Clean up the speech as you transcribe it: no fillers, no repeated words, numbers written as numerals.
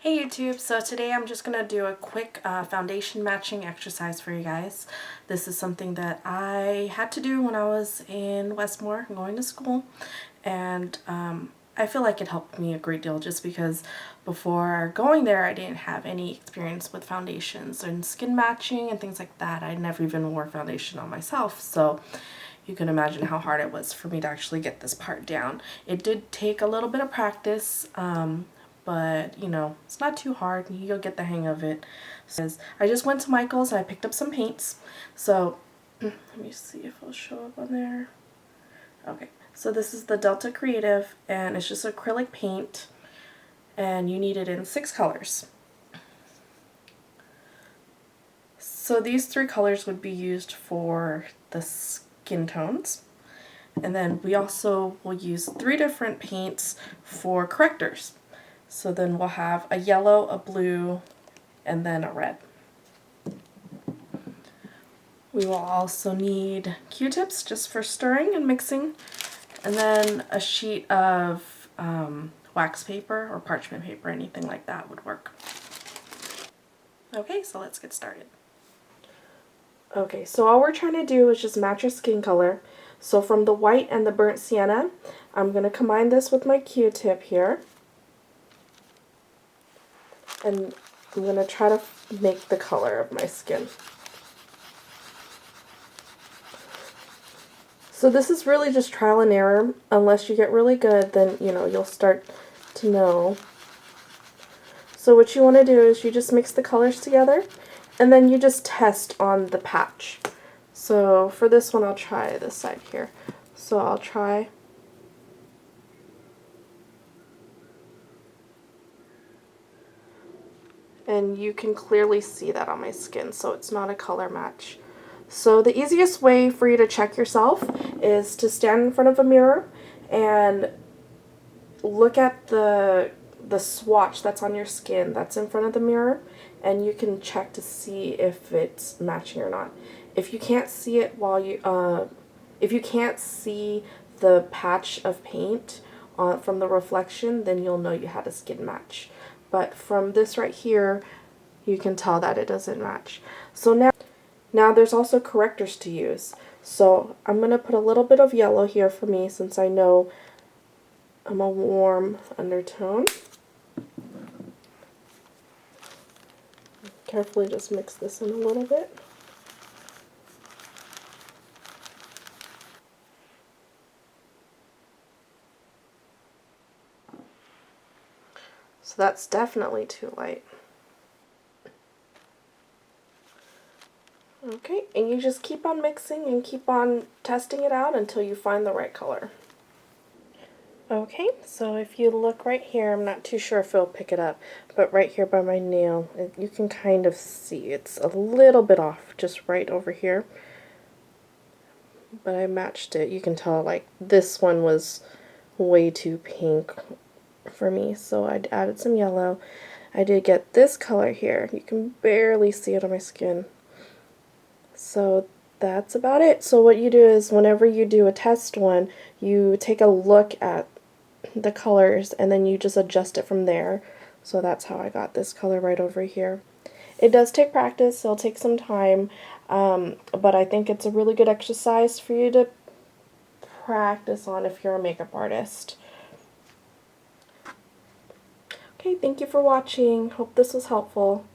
Hey YouTube, so today I'm just going to do a quick foundation matching exercise for you guys. This is something that I had to do when I was in Westmore going to school, and I feel like it helped me a great deal just because before going there I didn't have any experience with foundations and skin matching and things like that. I never even wore foundation on myself, so you can imagine how hard it was for me to actually get this part down. It did take a little bit of practice, but you know, it's not too hard. You'll get the hang of it. So I just went to Michael's and I picked up some paints. So let me see if it'll show up on there. Okay, so this is the Delta Creative and it's just acrylic paint, and you need it in 6 colors. So these 3 colors would be used for the skin tones. And then we also will use 3 different paints for correctors. So then we'll have a yellow, a blue, and then a red. We will also need Q-tips just for stirring and mixing, and then a sheet of wax paper or parchment paper, anything like that would work. Okay, so let's get started. Okay, so all we're trying to do is just match your skin color. So from the white and the burnt sienna, I'm going to combine this with my Q-tip here. And I'm going to try to make the color of my skin. So this is really just trial and error. Unless you get really good, then you'll start to know. So what you want to do is you just mix the colors together, and then you just test on the patch. So for this one, I'll try this side here. So I'll try. And you can clearly see that on my skin, so it's not a color match. So the easiest way for you to check yourself is to stand in front of a mirror and look at the swatch that's on your skin that's in front of the mirror, and you can check to see if it's matching or not. If you can't see it if you can't see the patch of paint from the reflection, then you'll know you had a skin match. But from this right here, you can tell that it doesn't match. So now there's also correctors to use. So I'm going to put a little bit of yellow here for me, since I know I'm a warm undertone. Carefully just mix this in a little bit. So that's definitely too light. Okay, and you just keep on mixing and keep on testing it out until you find the right color. Okay, so if you look right here, I'm not too sure if it'll pick it up, but right here by my nail, you can kind of see it's a little bit off, just right over here. But I matched it. You can tell, like, this one was way too pink for me, so I added some yellow. I did get this color here. You can barely see it on my skin. So that's about it. So what you do is, whenever you do a test one, you take a look at the colors and then you just adjust it from there. So that's how I got this color right over here. It does take practice, it'll take some time, but I think it's a really good exercise for you to practice on if you're a makeup artist. Okay, thank you for watching. Hope this was helpful.